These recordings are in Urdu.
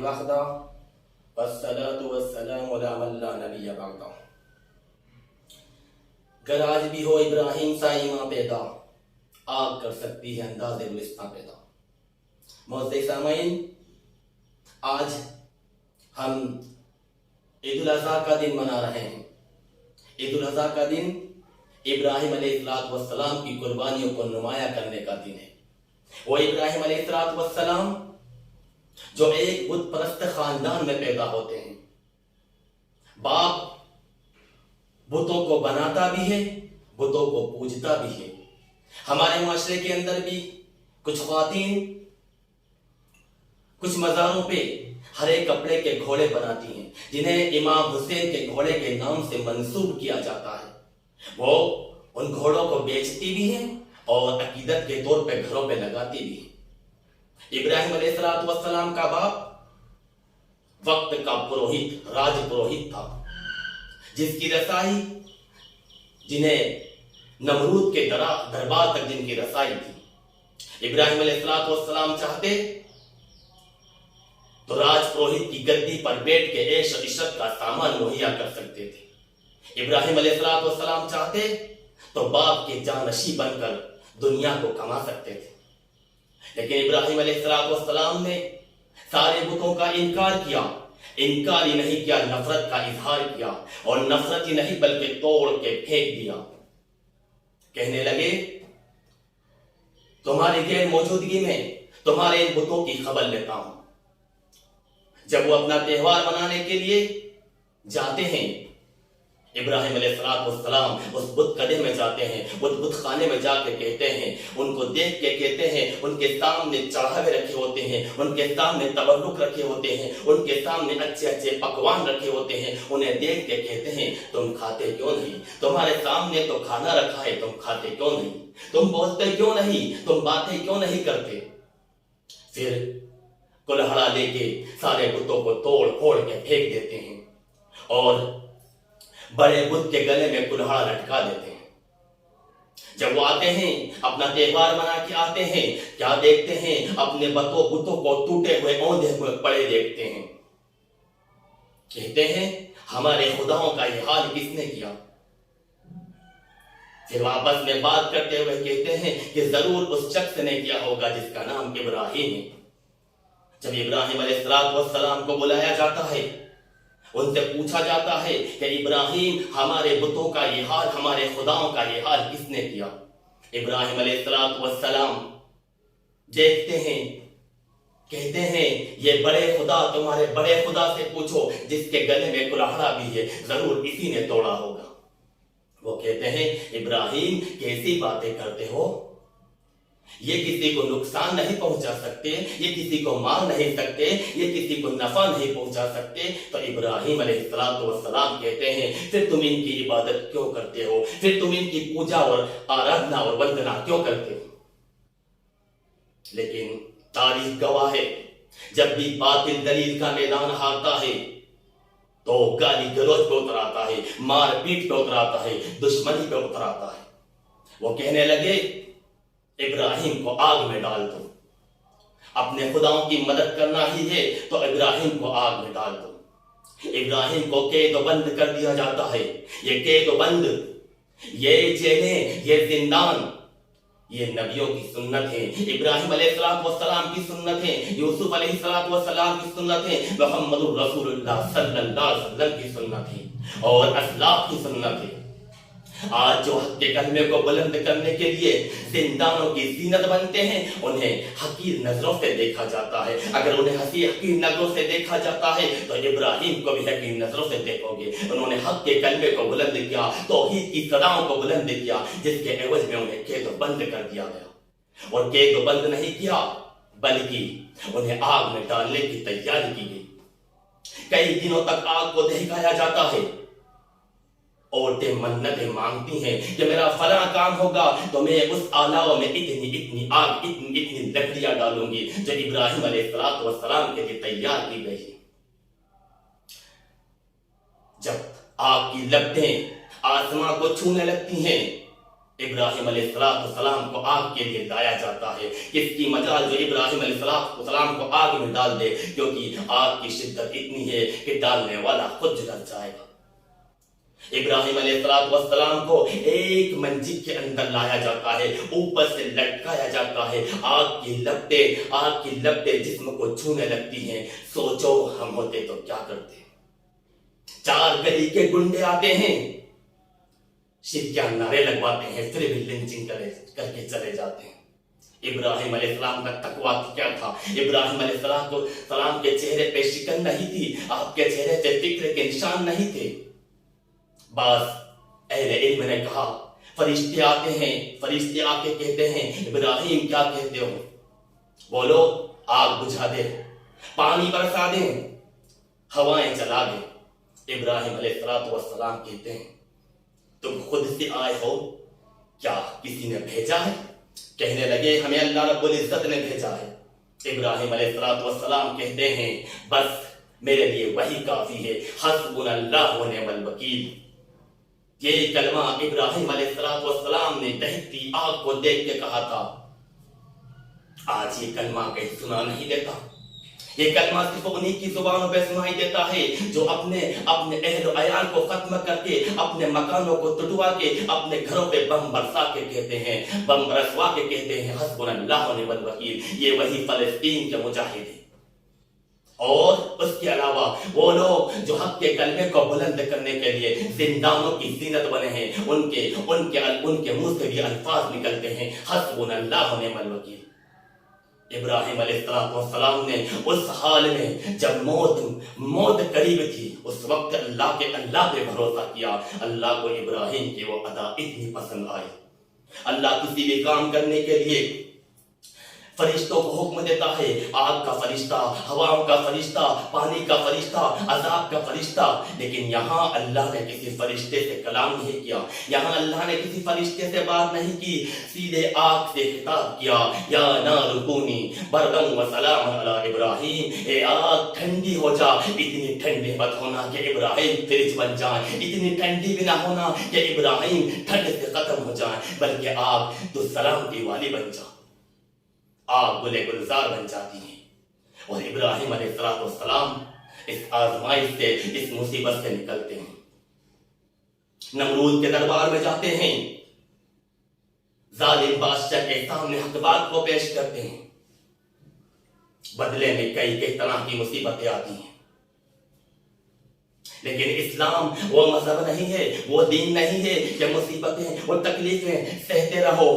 وحدہ والصلاة والسلام علی من لا نبی بعدہ۔ گر آج بھی ہو ابراہیم سا ایمان پیدا، آگ کر سکتی ہے انداز گلستاں پیدا۔ معزز سامعین، آج ہم عید الاضحیٰ کا دن منا رہے ہیں۔ عید الاضحیٰ کا دن ابراہیم علیہ السلام کی قربانیوں کو نمایاں کرنے کا دن ہے۔ وہ ابراہیم علیہ السلام جو ایک بت پرست خاندان میں پیدا ہوتے ہیں۔ باپ بتوں کو بناتا بھی ہے، بتوں کو پوجتا بھی ہے۔ ہمارے معاشرے کے اندر بھی کچھ خواتین کچھ مزاروں پہ ہرے کپڑے کے گھوڑے بناتی ہیں، جنہیں امام حسین کے گھوڑے کے نام سے منسوب کیا جاتا ہے۔ وہ ان گھوڑوں کو بیچتی بھی ہیں اور عقیدت کے طور پہ گھروں پہ لگاتی بھی ہیں۔ ابراہیم علیہ السلام کا باپ وقت کا پروہت، راج پروہت تھا، جس کی رسائی جنہیں نمرود کے دربار تک جن کی رسائی تھی۔ ابراہیم علیہ السلام چاہتے تو راج پروہت کی گدی پر بیٹھ کے عیش و عشرت کا سامان مہیا کر سکتے تھے۔ ابراہیم علیہ السلام چاہتے تو باپ کے جانشین بن کر دنیا کو کما سکتے تھے، لیکن ابراہیم علیہ السلام نے سارے بتوں کا انکار کیا۔ انکار ہی نہیں کیا، نفرت کا اظہار کیا، اور نفرت ہی نہیں بلکہ توڑ کے پھینک دیا۔ کہنے لگے تمہاری غیر موجودگی میں تمہارے ان بتوں کی خبر لیتا ہوں۔ جب وہ اپنا تہوار منانے کے لیے جاتے ہیں، ابراہیم علیہ السلام اس بت قدے میں جاتے ہیں، اس بت خانے میں جا کے کہتے ہیں، ان کو دیکھ کے کہتے ہیں، ان کے سامنے چڑھاوے رکھے ہوتے ہیں، ان کے سامنے تبرک رکھے ہوتے ہیں، ان کے سامنے اچھے اچھے پکوان رکھے ہوتے ہیں، انہیں دیکھ کے کہتے ہیں تم کھاتے کیوں نہیں؟ تمہارے سامنے تو کھانا رکھا ہے، تم کھاتے کیوں نہیں؟ تم بولتے کیوں نہیں؟ تم باتیں کیوں نہیں کرتے؟ پھر کلہڑا لے کے سارے بتوں کو توڑ پھوڑ کے پھینک دیتے ہیں اور بڑے بت کے گلے میں کلہڑا لٹکا دیتے ہیں۔ جب وہ آتے ہیں، اپنا تہوار منا کے آتے ہیں، کیا دیکھتے ہیں؟ اپنے بتوں کو ٹوٹے ہوئے اوندھے ہوئے پڑے دیکھتے ہیں۔ کہتے ہیں ہمارے خداؤں کا یہ حال کس نے کیا؟ پھر واپس میں بات کرتے ہوئے کہتے ہیں کہ ضرور اس شخص نے کیا ہوگا جس کا نام ابراہیم ہے۔ جب ابراہیم علیہ السلام کو بلایا جاتا ہے، ان سے پوچھا جاتا ہے کہ ابراہیم ہمارے بتوں کا یہ حال، ہمارے خداؤں کا یہ حال کس نے کیا؟ ابراہیم علیہ السلام دیکھتے ہیں، کہتے ہیں یہ بڑے خدا، تمہارے بڑے خدا سے پوچھو جس کے گلے میں کلہڑا بھی ہے، ضرور اسی نے توڑا ہوگا۔ وہ کہتے ہیں ابراہیم کیسی باتیں کرتے ہو؟ یہ کسی کو نقصان نہیں پہنچا سکتے، یہ کسی کو مار نہیں سکتے، یہ کسی کو نفع نہیں پہنچا سکتے۔ تو ابراہیم علیہ السلام کہتے ہیں پھر تم ان کی عبادت کیوں کرتے ہو؟ پھر تم ان کی پوجا اور آرادھنا اور وندنا کیوں کرتے ہو؟ لیکن تاریخ گواہ ہے، جب بھی باطل دلیل کا میدان ہارتا ہے تو گالی گلوچ پہ اتر آتا ہے، مار پیٹ پہ اتر آتا ہے، دشمنی پہ اتر آتا ہے۔ وہ کہنے لگے ابراہیم کو آگ میں ڈال دو، اپنے خداؤں کی مدد کرنا ہی ہے تو ابراہیم کو آگ میں ڈال دو۔ ابراہیم کو قید و بند کر دیا جاتا ہے۔ یہ قید و بند، یہ جیلیں، یہ زندان، یہ نبیوں کی سنت ہے، ابراہیم علیہ السلام کی سنت ہے، یوسف علیہ السلام کی سنت ہے، محمد الرسول اللہ صلی اللہ علیہ وسلم کی سنت ہے اور اسلاف کی سنت ہے۔ آج جو حق کے کلمے کو بلند کرنے کے لیے زندانوں کی زینت بنتے ہیں، انہیں حقیر نظروں سے دیکھا جاتا ہے۔ اگر انہیں حقیر نظروں سے دیکھا جاتا ہے تو ابراہیم کو بھی حقیر نظروں سے دیکھو گے۔ انہوں نے حق کے کلمے کو بلند کیا، توحید کی صداؤں کو بلند کیا، جس کے عوض میں انہیں قید و بند کر دیا گیا۔ اور قید و بند نہیں کیا بلکہ انہیں آگ میں ڈالنے کی تیاری کی گئی۔ کئی دنوں تک آگ کو دہکایا جاتا ہے۔ عورتیں منتیں مانگتی ہیں کہ میرا فلاں کام ہوگا تو میں اس آلاؤ میں اتنی آگ، اتنی لکڑیاں ڈالوں گی جو ابراہیم علیہ السلام کے لیے تیار کی گئی۔ جب آگ کی لپٹیں آسمان کو چھونے لگتی ہیں ابراہیم علیہ السلام کو آگ کے لیے لایا جاتا ہے. کس کی مجال جو ابراہیم علیہ السلام کو آگ میں ڈال دے، کیونکہ آگ کی شدت اتنی ہے کہ ڈالنے والا خود جل جائے گا. ابراہیم علیہ السلام کو ایک منجل کے اندر لایا جاتا ہے، اوپر سے لٹکایا جاتا ہے. آگ کی لپٹیں جسم کو چھونے لگتی ہیں. سوچو ہم ہوتے تو کیا کرتے. 4 گلی کے گنڈے آتے ہیں، شرکیاں نعرے لگواتے ہیں، پھر بھی لنچنگ کر کے چلے جاتے ہیں. ابراہیم علیہ السلام کا تقویٰ کیا تھا؟ ابراہیم علیہ السلام کے چہرے پہ شکن نہیں تھی، آپ کے چہرے پہ فکر کے نشان نہیں تھے. بعض اہل علم نے کہا، فرشتے آتے ہیں، فرشتے آ کے کہتے ہیں ابراہیم کیا کہتے ہو؟ بولو آگ بجھا دے، پانی برسا دیں، ہوائیں چلا دیں. ابراہیم علیہ السلام کہتے ہیں تم خود سے آئے ہو کیا کسی نے بھیجا ہے؟ کہنے لگے ہمیں اللہ رب العزت نے بھیجا ہے. ابراہیم علیہ السلام کہتے ہیں بس میرے لیے وہی کافی ہے، حسبنا اللہ و نعم الوکیل. یہ کلمہ ابراہیم علیہ السلام نے دہتی آگ کو دیکھ کے کہا تھا. آج یہ کلمہ کہیں سنا نہیں دیتا. یہ کلمہ صرف انہی کی زبانوں پہ سنائی دیتا ہے جو اپنے اہل و عیال کو ختم کر کے، اپنے مکانوں کو تٹوا کے، اپنے گھروں پہ بم برسا کے کہتے ہیں، بم برسوا کے کہتے ہیں حسبنا اللہ و نعم الوکیل. یہ وہی فلسطین کے مجاہد ہیں. اور اس کے علاوہ وہ لوگ جو حق کے کلمے کو بلند کرنے کے لیے زندانوں کی زینت بنے ہیں، ان کے منہ سے بھی الفاظ نکلتے ہیں حسبنا اللہ و نعم الوکیل. ابراہیم علیہ السلام نے اس حال میں جب موت قریب تھی، اس وقت اللہ پہ بھروسہ کیا. اللہ کو ابراہیم کی وہ ادا اتنی پسند آئی. اللہ کسی بھی کام کرنے کے لیے فرشتوں کو حکم دیتا ہے، آگ کا فرشتہ، ہواؤں کا فرشتہ، پانی کا فرشتہ، عذاب کا فرشتہ. لیکن یہاں اللہ نے کسی فرشتے سے کلام نہیں کیا، یہاں اللہ نے کسی فرشتے سے بات نہیں کی، سیدھے آگ سے خطاب کیا. یا نار کونی بردن و سلام علی ابراہیم. اے آگ ٹھنڈی ہو جا، اتنی ٹھنڈی مت ہونا کہ ابراہیم فریج بن جائیں، اتنی ٹھنڈی بھی نہ ہونا کہ ابراہیم ٹھنڈ سے ختم ہو جائیں، بلکہ آگ تو سلامتی والی بن جائے. آگ گلے گلزار بن جاتی ہیں. اور ابراہیم علیہ السلام اس آزمائش سے، اس مصیبت سے نکلتے ہیں. نمرود کے دربار میں جاتے ہیں، ظالم بادشاہ کے سامنے حق بات کو پیش کرتے ہیں. بدلے میں کئی طرح کی مصیبتیں آتی ہیں. لیکن اسلام وہ مذہب نہیں ہے، وہ دین نہیں ہے کہ مصیبتیں اور تکلیفیں سہتے رہو.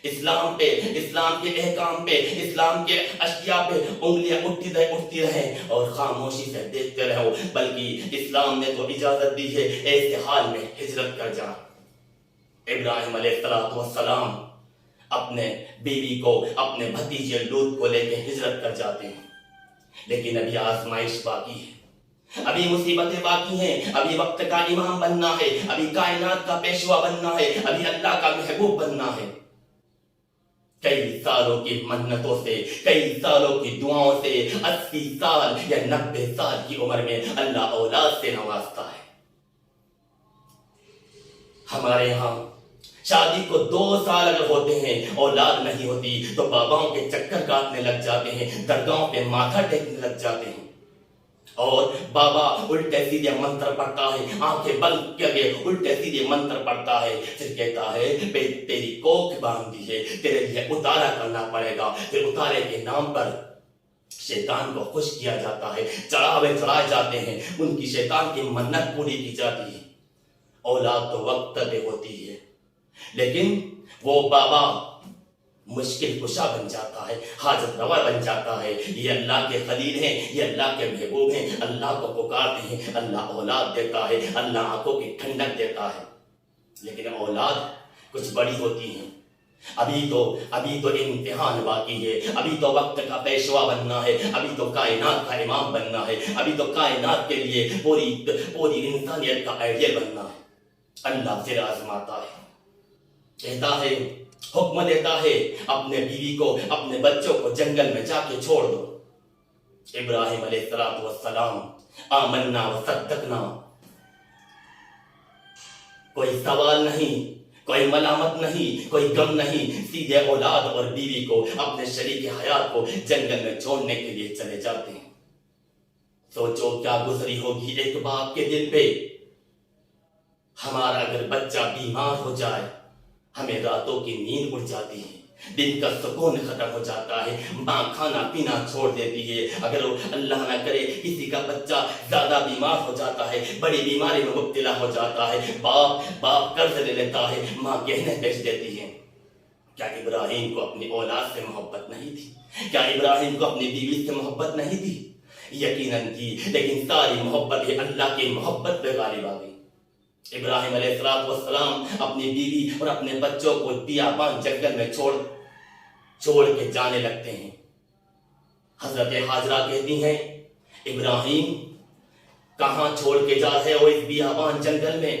اسلام کے احکام پہ، اسلام کے اشیاء پہ انگلیاں اٹھتی رہیں اور خاموشی سے دیکھتے رہو، بلکہ اسلام نے تو اجازت دی ہے ایسے حال میں ہجرت کر جا. ابراہیم علیہ السلام اپنے بیوی کو، اپنے بھتیجے لوط کو لے کے ہجرت کر جاتے ہیں. لیکن ابھی آزمائش باقی ہے، ابھی مصیبتیں باقی ہیں، ابھی وقت کا امام بننا ہے، ابھی کائنات کا پیشوا بننا ہے، ابھی اللہ کا محبوب بننا ہے. کئی سالوں کی منتوں سے، کئی سالوں کی دعاؤں سے 80 سال یا 90 سال کی عمر میں اللہ اولاد سے نوازتا ہے. ہمارے یہاں شادی کو 2 سال اگر ہوتے ہیں اولاد نہیں ہوتی تو باباؤں کے چکر کاٹنے لگ جاتے ہیں، درگاہوں پہ ماتھا ٹیکنے لگ جاتے ہیں. اور بابا الٹے سیدھے منتر پڑھتا ہے، آنکھیں بند کر کے الٹے سیدھے منتر پڑھتا ہے، پھر کہتا ہے بے تیری کوکھ باندھی ہے، تیرے لیے اتارا کرنا پڑے گا. پھر اتارے کے نام پر شیطان کو خوش کیا جاتا ہے، چڑھاوے چڑھائے جاتے ہیں، ان کی شیطان کی منت پوری کی جاتی ہے. اولاد تو وقت پہ ہوتی ہے، لیکن وہ بابا مشکل کشا بن جاتا ہے، حاجت روا بن جاتا ہے. یہ اللہ کے خلیل ہیں، یہ اللہ کے محبوب ہیں، اللہ کو پکارتے ہیں، اللہ اولاد دیتا ہے، اللہ آنکھوں کی ٹھنڈک دیتا ہے. لیکن اولاد کچھ بڑی ہوتی ہیں. ابھی تو امتحان باقی ہے، ابھی تو وقت کا پیشوا بننا ہے، ابھی تو کائنات کا امام بننا ہے، ابھی تو کائنات کے لیے پوری انسانیت کا آئیڈیل بننا ہے. اللہ پھر آزماتا ہے، کہتا ہے، حکم دیتا ہے اپنے بیوی کو، اپنے بچوں کو جنگل میں جا کے چھوڑ دو. ابراہیم علیہ السلام آمنا و صدقنا، کوئی سوال نہیں، کوئی ملامت نہیں، کوئی غم نہیں، سیدھے اولاد اور بیوی کو، اپنے شریک حیات کو جنگل میں چھوڑنے کے لیے چلے جاتے ہیں۔ سوچو کیا گزری ہوگی ایک باپ کے دل پہ۔ ہمارا اگر بچہ بیمار ہو جائے، ہمیں راتوں کی نیند اڑ جاتی ہے، دن کا سکون ختم ہو جاتا ہے، ماں کھانا پینا چھوڑ دیتی ہے۔ اگر اللہ نہ کرے کسی کا بچہ زیادہ بیمار ہو جاتا ہے، بڑی بیماری میں مبتلا ہو جاتا ہے، باپ قرض لے لیتا ہے، ماں گہنے بیچ دیتی ہے۔ کیا ابراہیم کو اپنی اولاد سے محبت نہیں تھی؟ کیا ابراہیم کو اپنی بیوی سے محبت نہیں تھی؟ یقیناً تھی، لیکن ساری محبت اللہ کی محبت پہ غالب آ گئی۔ ابراہیم علیہ السلام اپنی بیوی اور اپنے بچوں کو بیابان جنگل میں چھوڑ کے جانے لگتے ہیں۔ حضرت حاجرہ کہتی ہیں، ابراہیم کہاں چھوڑ کے جا رہے ہو اس بیابان جنگل میں؟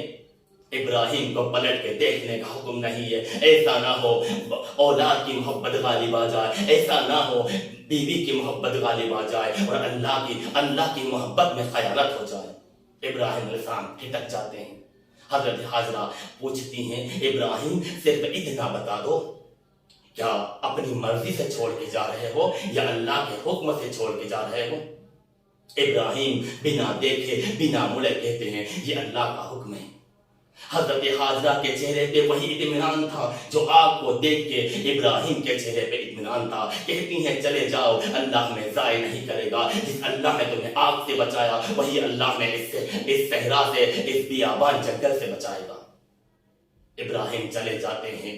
ابراہیم کو پلٹ کے دیکھنے کا حکم نہیں ہے۔ ایسا نہ ہو اولاد کی محبت غالب آ جائے، ایسا نہ ہو بیوی کی محبت غالب آ جائے اور اللہ کی محبت میں خیانت ہو جائے۔ ابراہیم علیہ السلام ٹھٹک جاتے ہیں۔ حضرت حاجرہ پوچھتی ہیں، ابراہیم صرف اتنا بتا دو، کیا اپنی مرضی سے چھوڑ کے جا رہے ہو یا اللہ کے حکم سے چھوڑ کے جا رہے ہو؟ ابراہیم بنا دیکھے بنا مڑے کہتے ہیں، یہ اللہ کا حکم ہے۔ حضرت حاجرہ کے چہرے پہ وہی اطمینان تھا جو آگ کو دیکھ کے ابراہیم کے چہرے پہ اطمینان تھا۔ کہتی ہیں، چلے جاؤ، اللہ ہمیں ضائع نہیں کرے گا۔ جس اللہ نے تمہیں آگ سے بچایا، وہی اللہ نے اس صحرا سے، اس بیابان جنگل سے بچائے گا۔ ابراہیم چلے جاتے ہیں،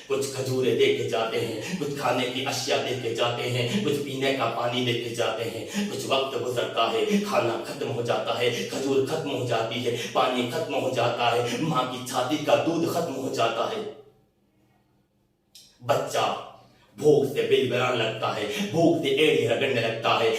کچھ کھجورے دے کے جاتے ہیں، کچھ کھانے کی اشیاء دے کے جاتے ہیں، کچھ پینے کا پانی دے کے جاتے ہیں۔ کچھ وقت گزرتا ہے، کھانا ختم ہو جاتا ہے، کھجور ختم ہو جاتی ہے، پانی ختم ہو جاتا ہے، ماں کی چھاتی کا دودھ ختم ہو جاتا ہے۔ بچہ بھوک سے بلبلانے لگتا ہے، بھوک سے ایڑی رگڑنے لگتا ہے۔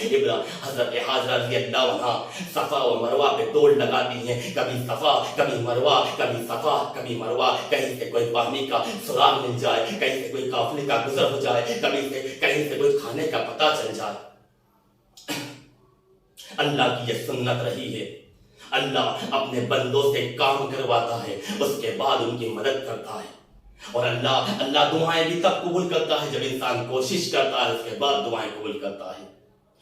حضرت حاجرہ رضی اللہ عنہا صفا و مروہ پہ دوڑ لگاتی ہیں، کبھی صفا کبھی مروہ، کبھی صفا کبھی مروہ، کہیں سے کوئی پانی کا سراغ مل جائے، کہیں سے کوئی قافلے کا گزر ہو جائے، کہیں سے کچھ کھانے کا پتہ چل جائے۔ اللہ کی یہ سنت رہی ہے، اللہ اپنے بندوں سے کام کرواتا ہے، اس کے بعد ان کی مدد کرتا ہے۔ اور اللہ دعائیں بھی تب قبول کرتا ہے جب انسان کوشش کرتا ہے، اس کے بعد دعائیں قبول کرتا ہے۔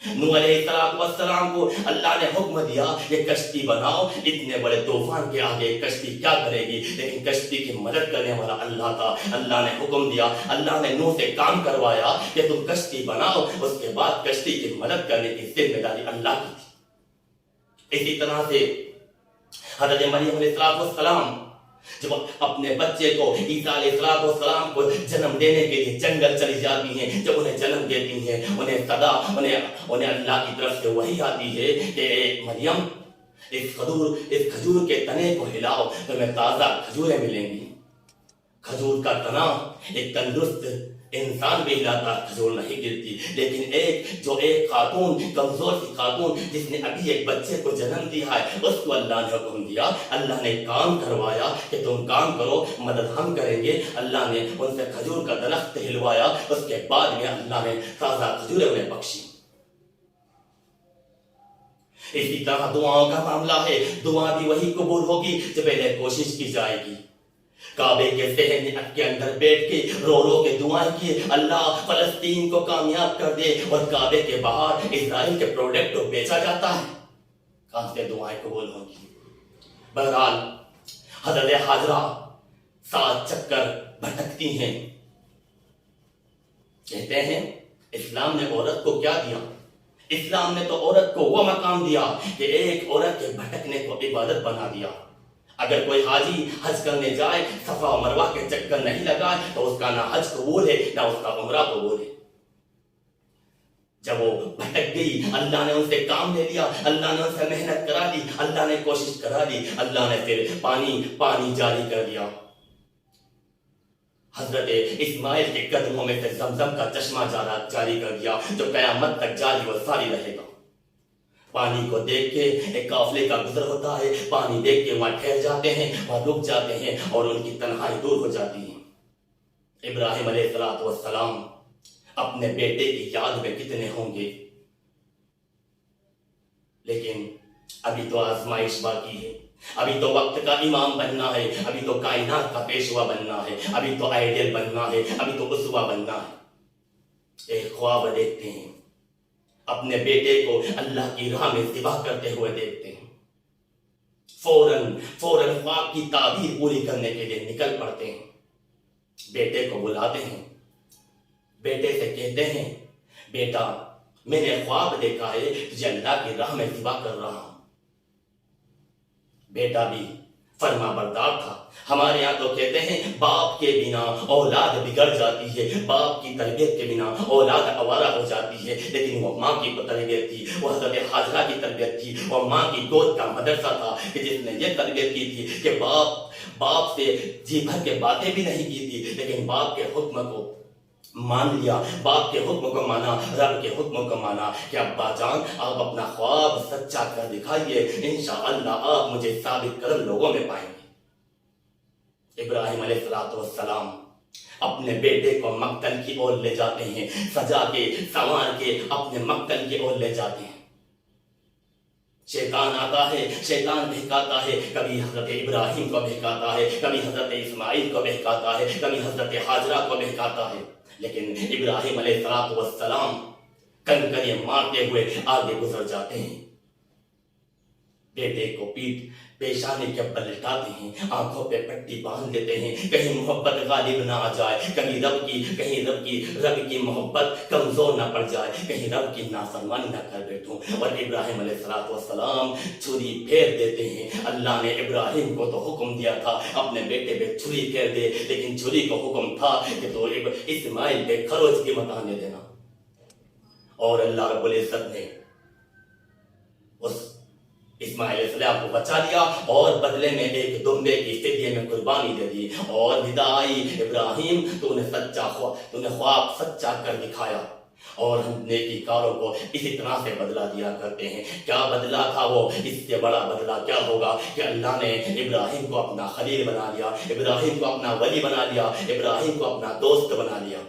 نوح علیہ السلام کو اللہ نے حکم دیا، یہ کشتی بناؤ، اتنے بڑے طوفان کے آگے کشتی کیا کرے گی، لیکن کشتی کی مدد کرنے والا اللہ تھا۔ اللہ نے حکم دیا، اللہ نے نوح سے کام کروایا کہ تم کشتی بناؤ، اس کے بعد کشتی کی مدد کرنے کی ذمہ داری اللہ کی تھی۔ اسی طرح سے حضرت مریم علیہ السلام جب اپنے بچے کو عیسیٰ علیہ السلام کو جنم دینے کے لیے جنگل چلی جاتی ہیں، جب انہیں جنم دیتی ہیں، انہیں اللہ کی طرف سے وحی آتی ہے کہ مریم اس کھجور کے تنے کو ہلاؤ، تمہیں تازہ کھجوریں ملیں گی۔ کھجور کا تنا ایک تندرست انسان بھی ہلاتا، کھجور نہیں گرتی، لیکن ایک خاتون، کمزور سی خاتون جس نے ابھی ایک بچے کو جنم دیا ہے، اس کو اللہ نے حکم دیا، اللہ نے کام کروایا کہ تم کام کرو، مدد ہم کریں گے۔ اللہ نے ان سے کھجور کا درخت ہلوایا، اس کے بعد میں اللہ نے تازہ کھجوریں انہیں بخشی۔ اسی طرح دعاؤں کا معاملہ ہے، دعا بھی وہی قبول ہوگی جب پہلے کوشش کی جائے گی۔ کعبے کے صحن کے اندر بیٹھ کے رو رو کے دعائیں کیے، اللہ فلسطین کو کامیاب کر دے، اور کعبے کے باہر اسرائیل کے پروڈکٹ کو بیچا جاتا ہے، کہاں سے دعائیں قبول ہوں گی؟ بہرحال حضرت حاجرہ 7 چکر بھٹکتی ہیں۔ کہتے ہیں اسلام نے عورت کو کیا دیا؟ اسلام نے تو عورت کو وہ مقام دیا کہ ایک عورت کے بھٹکنے کو عبادت بنا دیا۔ اگر کوئی حاجی حج کرنے جائے، صفا و مروہ کے چکر نہیں لگائے، تو اس کا نہ حج قبول ہے نہ اس کا عمرہ قبول ہے۔ جب وہ بھٹک گئی، اللہ نے ان سے کام لے لیا، اللہ نے ان سے محنت کرا دی، اللہ نے کوشش کرا دی، اللہ نے پھر پانی جاری کر دیا۔ حضرت اسماعیل کے قدموں میں سے زمزم کا چشمہ جاری کر دیا، جو قیامت تک جاری و ساری رہے گا۔ پانی کو دیکھ کے ایک قافلے کا گزر ہوتا ہے، پانی دیکھ کے وہاں ٹھہر جاتے ہیں، وہاں رک جاتے ہیں، اور ان کی تنہائی دور ہو جاتی ہے۔ ابراہیم علیہ السلام اپنے بیٹے کی یاد میں کتنے ہوں گے، لیکن ابھی تو آزمائش باقی ہے۔ ابھی تو وقت کا امام بننا ہے، ابھی تو کائنات کا پیشوا بننا ہے، ابھی تو آئیڈیل بننا ہے، ابھی تو اسوا بننا ہے۔ ایک خواب دیکھتے ہیں، اپنے بیٹے کو اللہ کی راہ میں ذبح کرتے ہوئے دیکھتے ہیں، فوراً خواب کی تعبیر پوری کرنے کے لیے نکل پڑتے ہیں، بیٹے کو بلاتے ہیں، بیٹے سے کہتے ہیں بیٹا میں نے خواب دیکھا ہے تجھے اللہ کی راہ میں ذبح کر رہا ہوں۔ بیٹا بھی فرما بردار تھا۔ ہمارے یہاں تو کہتے ہیں باپ کے بنا اولاد بگڑ جاتی ہے، باپ کی تربیت کے بنا اولاد آوارہ ہو جاتی ہے، لیکن وہ ماں کی تربیت تھی، وہ حضرت حاجرہ کی تربیت تھی، وہ ماں کی گود کا مدرسہ تھا کہ جس نے یہ تربیت کی تھی کہ باپ سے جی بھر کے باتیں بھی نہیں کی تھی، لیکن باپ کے حکم کو مان لیا، باپ کے حکم کو مانا، رب کے حکم کو مانا کہ ابا جان آپ اپنا خواب سچا کر دکھائیے، انشاءاللہ آپ مجھے ثابت قدم لوگوں میں پائیں گے۔ ابراہیم علیہ السلام اپنے بیٹے کو مقتل کی اور لے جاتے ہیں، سجا کے سنوار کے اپنے مقتل کی اور لے جاتے ہیں۔ شیطان آتا ہے، شیطان بہکاتا ہے، کبھی حضرت ابراہیم کو بہکاتا ہے، کبھی حضرت اسماعیل کو بہکاتا ہے، کبھی حضرت حاجرہ کو بہکاتا ہے، لیکن ابراہیم علیہ السلام کنکریاں مارتے ہوئے آگے گزر جاتے ہیں، بیٹے کو پیشانی کے بل لٹاتے ہیں، آنکھوں پہ پٹی باندھ دیتے ہیں، کہیں محبت غالب نہ آ جائے، کہیں رب کی محبت کمزور نہ پڑ جائے، کہیں رب کی نافرمانی نہ کر بیٹھوں۔ اور ابراہیم علیہ السلام چھری پھیر دیتے ہیں۔ اللہ نے ابراہیم کو تو حکم دیا تھا اپنے بیٹے پہ چھری پھیر دے، لیکن چھری کو حکم تھا کہ تو اسماعیل پہ خروج کی مت آنے دینا، اور اللہ رب العزت نے اس اسماعیل علیہ السلام کو بچا لیا اور بدلے میں ایک دمبے کی فدیے میں قربانی دے دی، اور ندا آئی ابراہیم تو نے خواب سچا کر دکھایا، اور ہم نیکی کاروں کو اسی طرح سے بدلہ دیا کرتے ہیں۔ کیا بدلہ تھا وہ؟ اس سے بڑا بدلہ کیا ہوگا کہ اللہ نے ابراہیم کو اپنا خلیل بنا لیا، ابراہیم کو اپنا ولی بنا لیا، ابراہیم کو اپنا دوست بنا لیا۔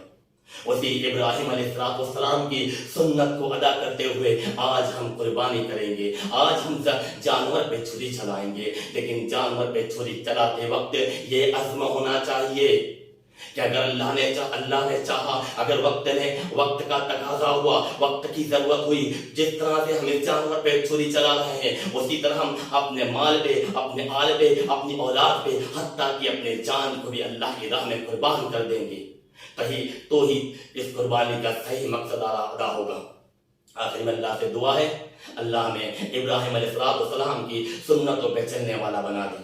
اسی ابراہیم علیہ السلام کی سنت کو ادا کرتے ہوئے آج ہم قربانی کریں گے، آج ہم جانور پہ چھری چلائیں گے، لیکن جانور پہ چھری چلاتے وقت یہ عزم ہونا چاہیے کہ اگر اللہ نے چاہا، اگر وقت کا تقاضا ہوا، وقت کی ضرورت ہوئی، جس طرح سے ہم اس جانور پہ چھری چلا رہے ہیں اسی طرح ہم اپنے مال پہ، اپنے آل پہ، اپنی اولاد پہ، حتیٰ کہ اپنے جان کو بھی اللہ کی راہ میں قربان کر دیں گے، تو ہی اس قربانی کا صحیح مقصد ادا ہوگا۔ آخر میں اللہ سے دعا ہے اللہ میں ابراہیم علیہ السلام کی سنتوں پہ چلنے والا بنا دے۔